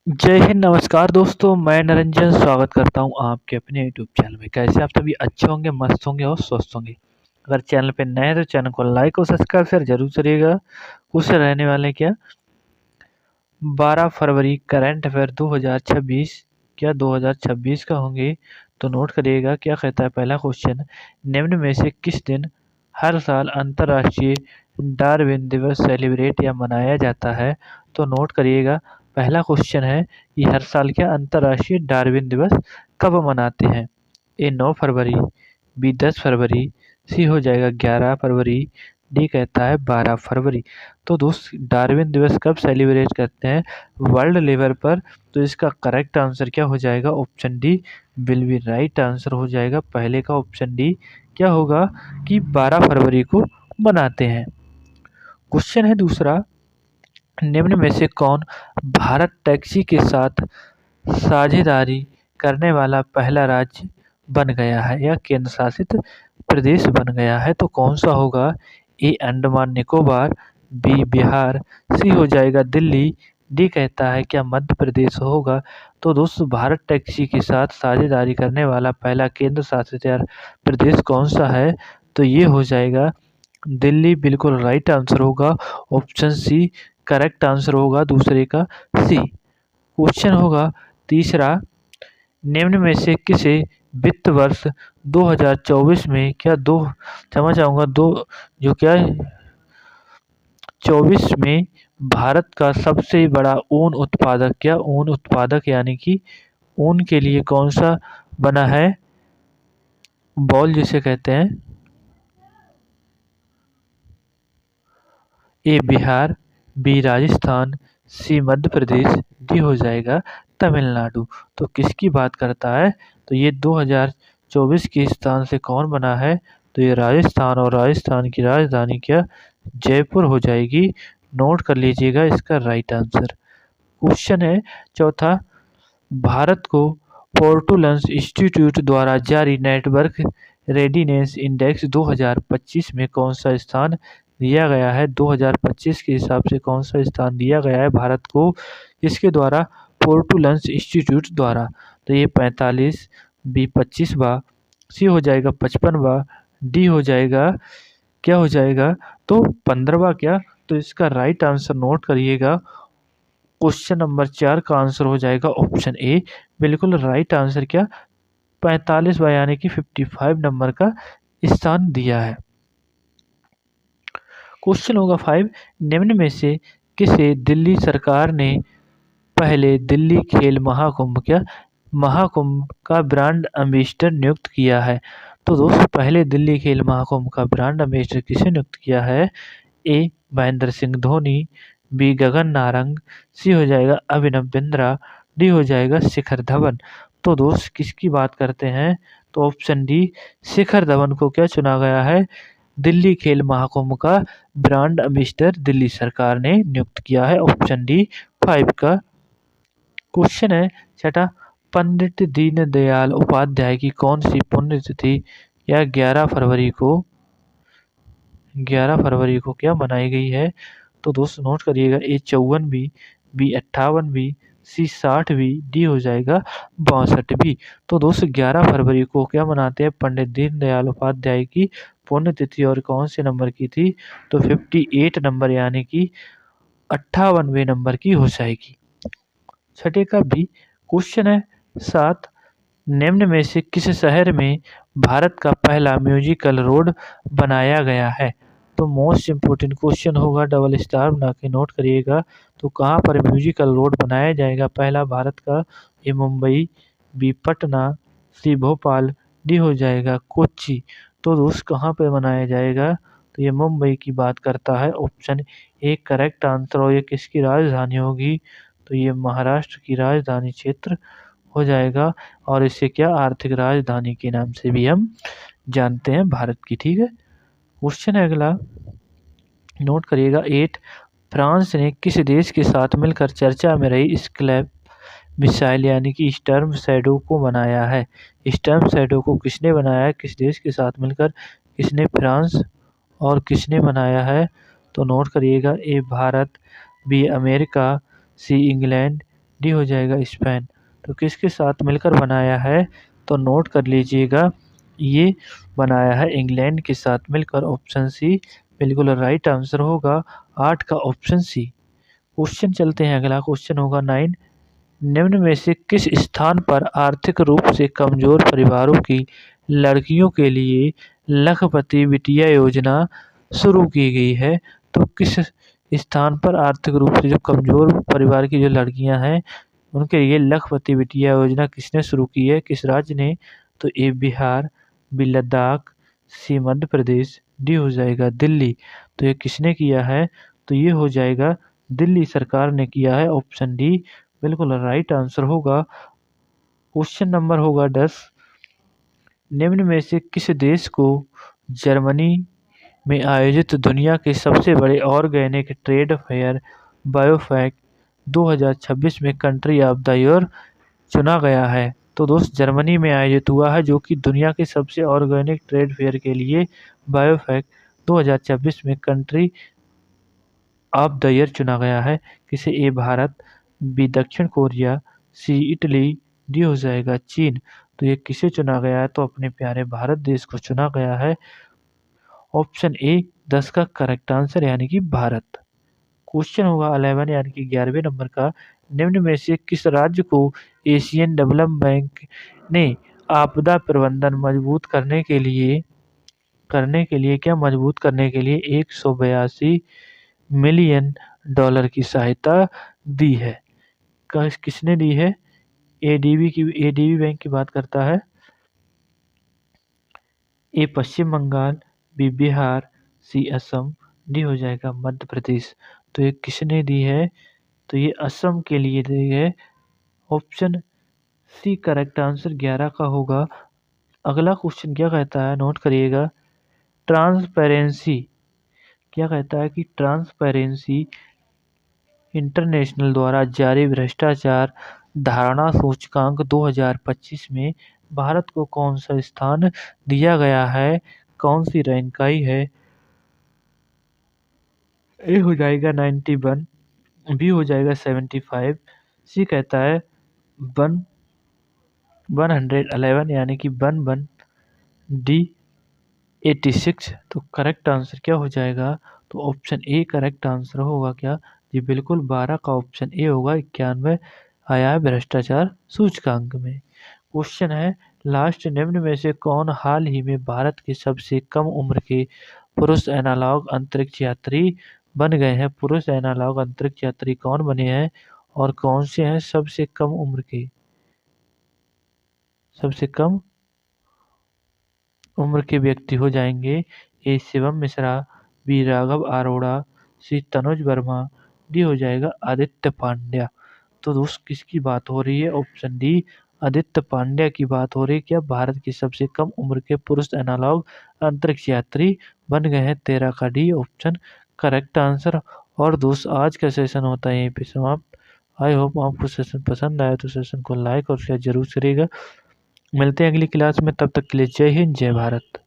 जय हिंद, नमस्कार दोस्तों। मैं निरंजन स्वागत करता हूं आपके अपने यूट्यूब चैनल में। कैसे आप सभी अच्छे होंगे, मस्त होंगे और स्वस्थ होंगे। अगर चैनल पे नए हैं तो चैनल को लाइक और सब्सक्राइब शेयर जरूर करिएगा। कुछ रहने वाले क्या 12 फरवरी करंट अफेयर 2026 क्या 2026 का होंगे। तो नोट करिएगा क्या कहता है पहला क्वेश्चन। निम्न में से किस दिन हर साल अंतर्राष्ट्रीय डार्विन दिवस सेलिब्रेट या मनाया जाता है। तो नोट करिएगा पहला क्वेश्चन है कि हर साल क्या अंतर्राष्ट्रीय डार्विन दिवस कब मनाते हैं। ए 9 फरवरी, बी 10 फरवरी, सी हो जाएगा 11 फरवरी, डी कहता है 12 फरवरी। तो दोस्त डार्विन दिवस कब सेलिब्रेट करते हैं वर्ल्ड लेवल पर। तो इसका करेक्ट आंसर क्या हो जाएगा, option D will be right answer हो जाएगा। पहले का ऑप्शन डी क्या होगा कि 12 फरवरी को मनाते हैं। क्वेश्चन है दूसरा, निम्न में से कौन भारत टैक्सी के साथ साझेदारी करने वाला पहला राज्य बन गया है या केंद्र शासित प्रदेश बन गया है। तो कौन सा होगा, ए अंडमान निकोबार, बी बिहार, सी हो जाएगा दिल्ली, डी कहता है क्या मध्य प्रदेश होगा। तो दोस्तों भारत टैक्सी के साथ साझेदारी करने वाला पहला केंद्र शासित प्रदेश कौन सा है। तो ये हो जाएगा दिल्ली, बिल्कुल राइट आंसर होगा। ऑप्शन सी करेक्ट आंसर होगा दूसरे का सी। क्वेश्चन होगा तीसरा, निम्न में से किसे वित्त वर्ष 2024 में क्या दो क्षमा चाहूँगा दो जो क्या 24 में भारत का सबसे बड़ा ऊन उत्पादक क्या ऊन उत्पादक यानी कि ऊन के लिए कौन सा बना है बॉल जिसे कहते हैं। ए बिहार, बी राजस्थान, सी मध्य प्रदेश, डी हो जाएगा तमिलनाडु। तो किसकी बात करता है, तो ये 2024 के स्थान से कौन बना है। तो ये राजस्थान, और राजस्थान की राजधानी क्या जयपुर हो जाएगी। नोट कर लीजिएगा इसका राइट आंसर। क्वेश्चन है चौथा, भारत को पोर्टुलन्स इंस्टीट्यूट द्वारा जारी नेटवर्क रेडीनेस इंडेक्स 2025 में कौन सा स्थान दिया गया है। 2025 के हिसाब से कौन सा स्थान दिया गया है भारत को, इसके द्वारा पोर्टुलन्स इंस्टीट्यूट द्वारा। तो ये 45, बी 25वां, सी हो जाएगा 55वां, डी हो जाएगा क्या हो जाएगा तो 15वां क्या। तो इसका राइट आंसर नोट करिएगा। क्वेश्चन नंबर 4 का आंसर हो जाएगा ऑप्शन ए, बिल्कुल राइट आंसर क्या 45वां यानी कि 55 नंबर का स्थान दिया है। क्वेश्चन होगा 5, निम्न में से किसे दिल्ली सरकार ने पहले दिल्ली खेल महाकुंभ का ब्रांड एम्बेसडर नियुक्त किया है। तो दोस्तों पहले दिल्ली खेल महाकुंभ का ब्रांड एम्बेसडर किसे नियुक्त किया है। ए महेंद्र सिंह धोनी, बी गगन नारंग, सी हो जाएगा अभिनव बिंद्रा, डी हो जाएगा शिखर धवन। तो दोस्त किसकी बात करते हैं, तो ऑप्शन डी शिखर धवन को क्या चुना गया है दिल्ली खेल महाकुंभ का ब्रांड एम्बेसडर दिल्ली सरकार ने नियुक्त किया है। ऑप्शन डी 5 का। क्वेश्चन है छठा, पंडित दीनदयाल उपाध्याय की कौन सी पुण्यतिथि या 11 फरवरी को क्या मनाई गई है। तो दोस्त नोट करिएगा, ए 54वीं, बी 58वीं, सी 60वीं, डी हो जाएगा 62वीं। तो दोस्त 11 फरवरी को क्या मनाते हैं पंडित दीनदयाल उपाध्याय की पुण्यतिथि, और कौन से नंबर की थी तो 58 नंबर यानी कि 58वें नंबर की हो जाएगी। छठे का बी। क्वेश्चन है 7, निम्न में से किस शहर में भारत का पहला म्यूजिकल रोड बनाया गया है। तो मोस्ट इम्पोर्टेंट क्वेश्चन होगा, डबल स्टार बना के नोट करिएगा। तो कहाँ पर म्यूजिकल रोड बनाया जाएगा पहला भारत का, ए मुंबई, बी पटना, सी भोपाल, डी हो जाएगा कोच्चि। तो दोस्त कहाँ पर बनाया जाएगा, तो ये मुंबई की बात करता है। ऑप्शन ए करेक्ट आंसर, और ये किसकी राजधानी होगी, तो ये महाराष्ट्र की राजधानी क्षेत्र हो जाएगा, और इसे क्या आर्थिक राजधानी के नाम से भी हम जानते हैं भारत की। ठीक है, क्वेश्चन है अगला, नोट करिएगा 8, फ्रांस ने किस देश के साथ मिलकर चर्चा में रही स्कैल्प मिसाइल यानी कि स्टर्म शैडो को बनाया है। स्टर्म शैडो को किसने बनाया है, किस देश के साथ मिलकर, किसने, फ्रांस, और किसने बनाया है। तो नोट करिएगा, A Bharat, B America, C England, D हो जाएगा स्पेन। तो किसके साथ मिलकर बनाया है, तो नोट कर लीजिएगा, ये बनाया है इंग्लैंड के साथ मिलकर। ऑप्शन सी बिल्कुल राइट आंसर होगा, 8 का ऑप्शन सी। क्वेश्चन चलते हैं, अगला क्वेश्चन होगा 9। निम्न में से किस स्थान पर आर्थिक रूप से कमजोर परिवारों की लड़कियों के लिए लखपति बिटिया योजना शुरू की गई है। तो किस स्थान पर आर्थिक रूप से जो कमजोर परिवार की जो लड़कियां हैं उनके लिए लखपति बिटिया योजना किसने शुरू की है, किस राज्य ने, तो ए बिहार, बी लद्दाख, सी मध्य प्रदेश, डी हो जाएगा दिल्ली। तो ये किसने किया है, तो ये हो जाएगा दिल्ली सरकार ने किया है, ऑप्शन डी बिल्कुल राइट आंसर होगा। क्वेश्चन नंबर होगा 10। निम्न में से किस देश को जर्मनी में आयोजित दुनिया के सबसे बड़े ऑर्गेनिक ट्रेड फेयर बायोफेक 2026 में कंट्री ऑफ द ईयर चुना गया है। तो दोस्त जर्मनी में आयोजित हुआ है, जो कि दुनिया के सबसे ऑर्गेनिक ट्रेड फेयर के लिए बायोफेक 2026 में कंट्री ऑफ द ईयर चुना गया है। किसे, ए भारत, बी दक्षिण कोरिया, सी इटली, डी हो जाएगा चीन। तो ये किसे चुना गया है, तो अपने प्यारे भारत देश को चुना गया है। ऑप्शन ए 10 का करेक्ट आंसर यानी कि भारत। क्वेश्चन होगा 11 यानी कि 11वें नंबर का। निम्न में से किस राज्य को एशियन डेवलपमेंट बैंक ने आपदा प्रबंधन मजबूत करने के लिए क्या मजबूत करने के लिए 182 मिलियन डॉलर की सहायता दी है। किसने दी है, एडीबी बैंक की बात करता है, ए पश्चिम बंगाल, बी बिहार, सी असम, डी हो जाएगा मध्य प्रदेश। तो ये किसने दी है, तो ये असम के लिए दी है, ऑप्शन सी करेक्ट आंसर 11 का होगा। अगला क्वेश्चन क्या कहता है, नोट करिएगा। ट्रांसपेरेंसी क्या कहता है कि ट्रांसपेरेंसी इंटरनेशनल द्वारा जारी भ्रष्टाचार धारणा सूचकांक 2025 में भारत को कौन सा स्थान दिया गया है, कौन सी रैंक आई है। ए हो जाएगा 91, बी हो जाएगा 75, सी कहता है 111 यानी कि 11, डी 86। तो करेक्ट आंसर क्या हो जाएगा, तो ऑप्शन ए करेक्ट आंसर होगा क्या, जी बिल्कुल 12 का ऑप्शन ए होगा। 91 आया है भ्रष्टाचार सूचकांक में। क्वेश्चन है लास्ट, निम्न में से कौन हाल ही में भारत के सबसे कम उम्र के पुरुष एनालॉग अंतरिक्ष यात्री बन गए हैं। पुरुष एनालॉग अंतरिक्ष यात्री कौन बने हैं और कौन से हैं सबसे कम उम्र के, सबसे कम उम्र के व्यक्ति हो जाएंगे, ए शिवम मिश्रा, बी राघव अरोड़ा, सी तनुज वर्मा, डी हो जाएगा आदित्य पांड्या। तो दोस्त किसकी बात हो रही है, ऑप्शन डी आदित्य पांड्या की बात हो रही है। क्या भारत के सबसे कम उम्र के पुरुष एनालॉग अंतरिक्ष यात्री बन गए हैं, 13 का डी ऑप्शन करेक्ट आंसर। और दोस्त आज का सेशन होता है यहीं पे समाप्त। आई होप आपको सेशन पसंद आया तो सेशन को लाइक और शेयर जरूर करिएगा। मिलते हैं अगली क्लास में, तब तक के लिए जय हिंद जय भारत।